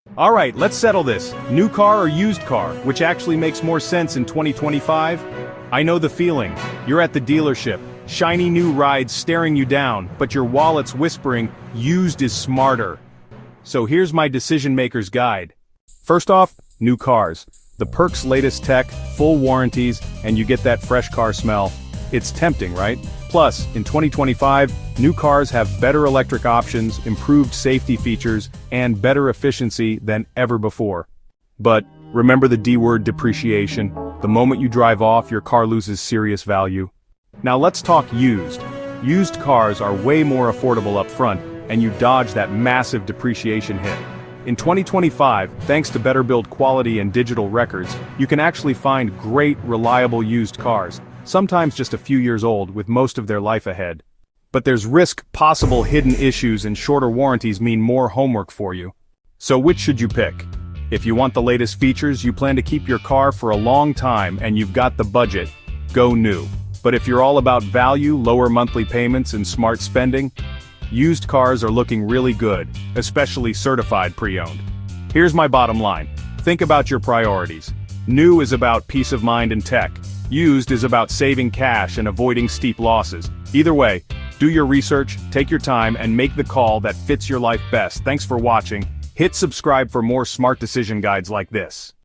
Alright, let's settle this. New car or used car, which actually makes more sense in 2025? I know the feeling. You're at the dealership, shiny new rides staring you down, but your wallet's whispering, used is smarter. So here's my decision maker's guide. First off, new cars. The perks latest tech, full warranties, and you get that fresh car smell. It's tempting, right? Plus, in 2025, new cars have better electric options, improved safety features, and better efficiency than ever before. But, remember the D-word, depreciation. The moment you drive off, your car loses serious value. Now let's talk used. Used cars are way more affordable up front, and you dodge that massive depreciation hit. In 2025, thanks to better build quality and digital records, you can actually find great, reliable used cars, sometimes just a few years old with most of their life ahead. But there's risk, possible hidden issues, and shorter warranties mean more homework for you. So which should you pick? If you want the latest features, you plan to keep your car for a long time, and you've got the budget, go new. But if you're all about value, lower monthly payments, and smart spending, used cars are looking really good, especially certified pre-owned. Here's my bottom line. Think about your priorities. New is about peace of mind and tech. Used is about saving cash and avoiding steep losses. Either way, do your research, take your time, and make the call that fits your life best. Thanks for watching. Hit subscribe for more smart decision guides like this.